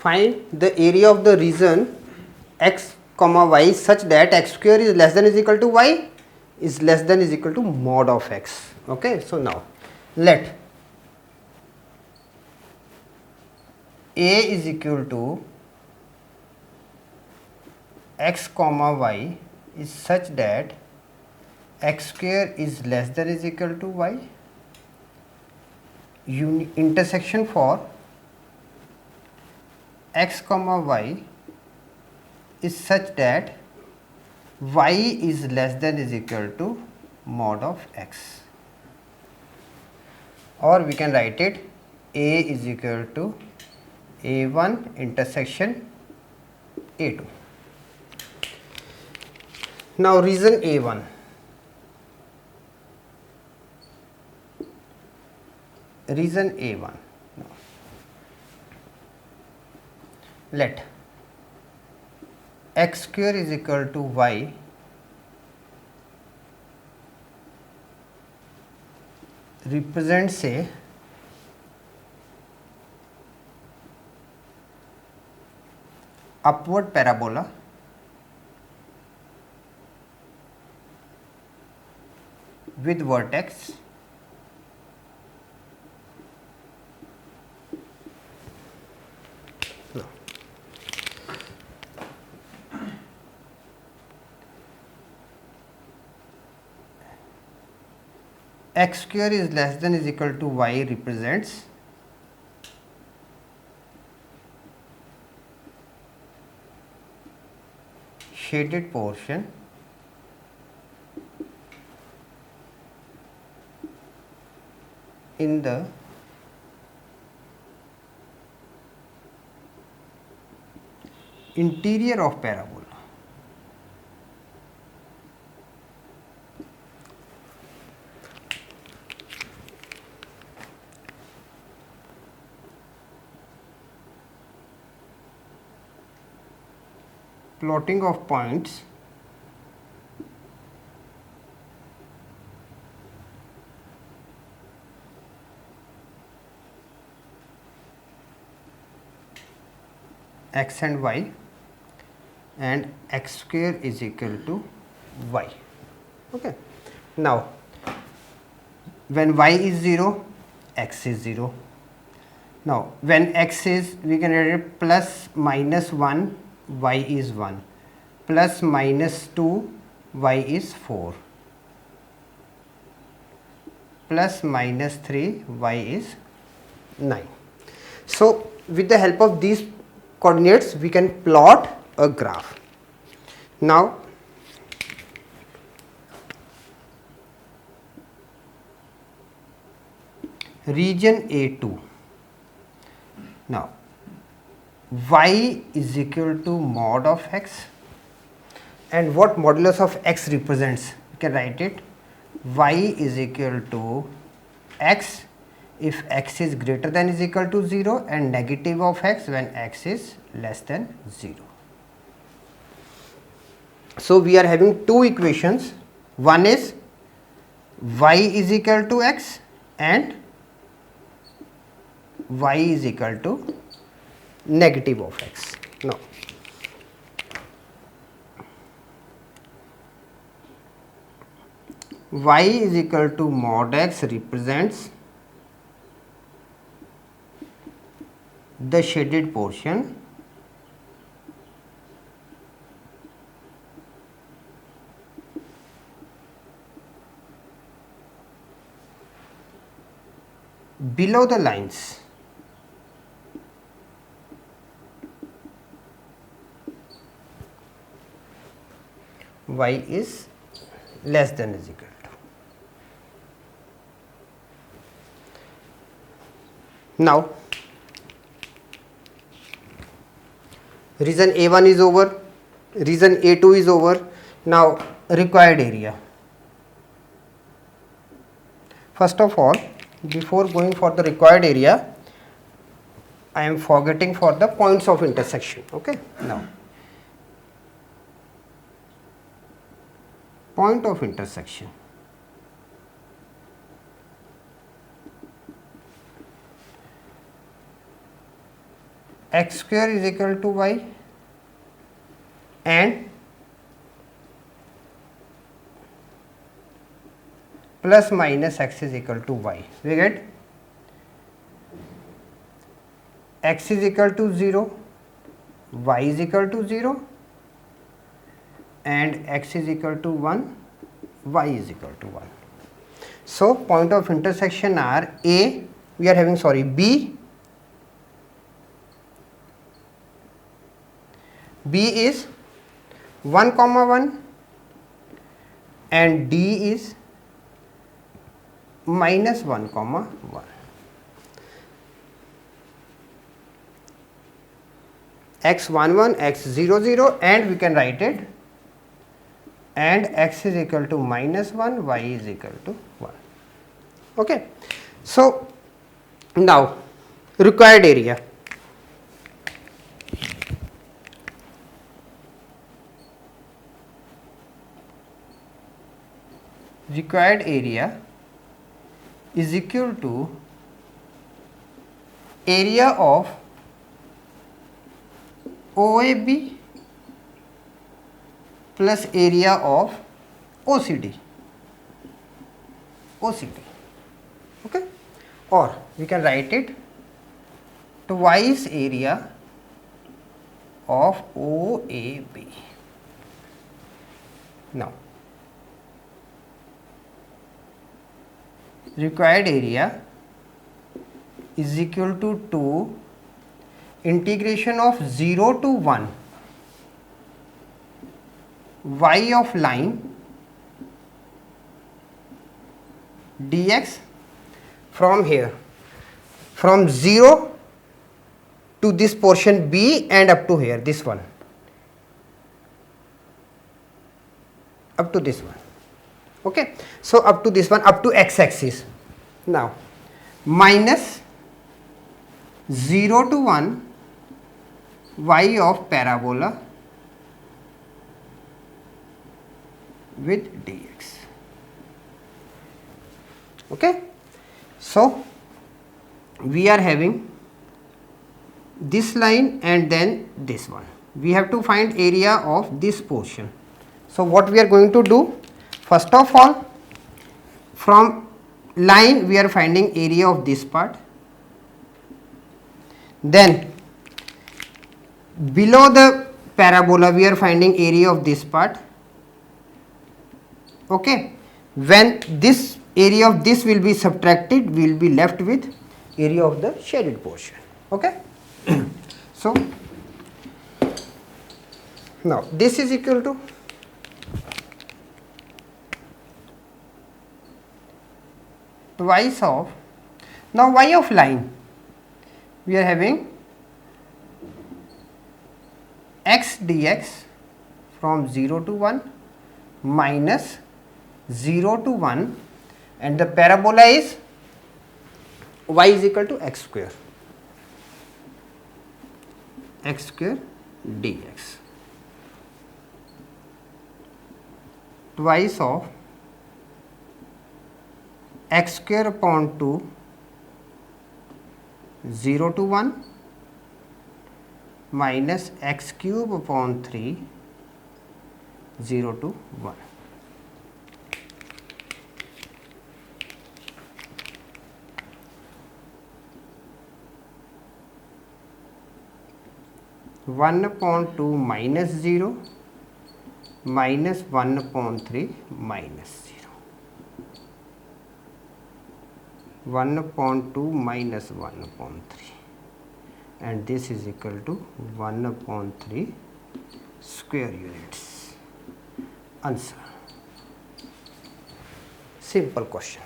find the area of the region x comma y such that x square is less than is equal to y is less than is equal to mod of x. Okay, so now let a is equal to x comma y is such that x square is less than is equal to y. Intersection for x comma y is such that y is less than is equal to mod of x, or we can write it a is equal to a1 intersection a2. Now region a1, region a1, let x square is equal to y represents a upward parabola with vertex x square is less than is equal to y represents shaded portion in the interior of parabola. Plotting of points x and y and x square is equal to y. Okay. Now, when y is 0, x is 0. Now, when x is, we can write it plus minus 1, y is 1, plus minus 2, y is 4, plus minus 3, y is 9. So, with the help of these coordinates, we can plot a graph. Now, region A2. Now, y is equal to mod of x, and what modulus of x represents? You can write it y is equal to x if x is greater than is equal to 0 and negative of x when x is less than 0. So, we are having two equations, one is y is equal to x and y is equal to negative of x. Now, y is equal to mod x represents the shaded portion below the lines y is less than is equal to. Now, region A1 is over, region A2 is over. Now, required area. First of all, before going for the required area, I am forgetting for the points of intersection. Okay. Now, point of intersection. x square is equal to y and plus minus x is equal to y. We get x is equal to 0, y is equal to 0 and x is equal to 1, y is equal to 1. So, point of intersection are A, we are having B is 1 comma 1 and D is minus 1 comma 1. X 1 1, x 0 0 and we can write it, and x is equal to minus 1, y is equal to 1. Okay. So, now required area. Required area is equal to area of OAB plus area of OCD. Okay, or we can write it twice area of OAB. Now, required area is equal to 2 integration of 0 to 1 y of line dx from here, from 0 to this portion B and up to here, this one, up to this one. Okay. So, up to this one, up to x axis. Now, minus 0 to 1 y of parabola with dx. Okay. So, we are having this line and then this one. We have to find area of this portion. So, what we are going to do? First of all, from line we are finding area of this part. Then below the parabola we are finding area of this part. Okay. When this area of this will be subtracted, we will be left with area of the shaded portion. Okay. So, now this is equal to twice of, now y of line, we are having x dx from 0 to 1 minus 0 to 1 and the parabola is y is equal to x square dx twice of x square upon 2 0 to 1 minus x cube upon 3 0 to 1. One upon 2 minus 0 minus 1 upon 3 minus 0. 1 upon 2 minus 1 upon 3 and this is equal to 1 upon 3 square units. Answer. Simple question.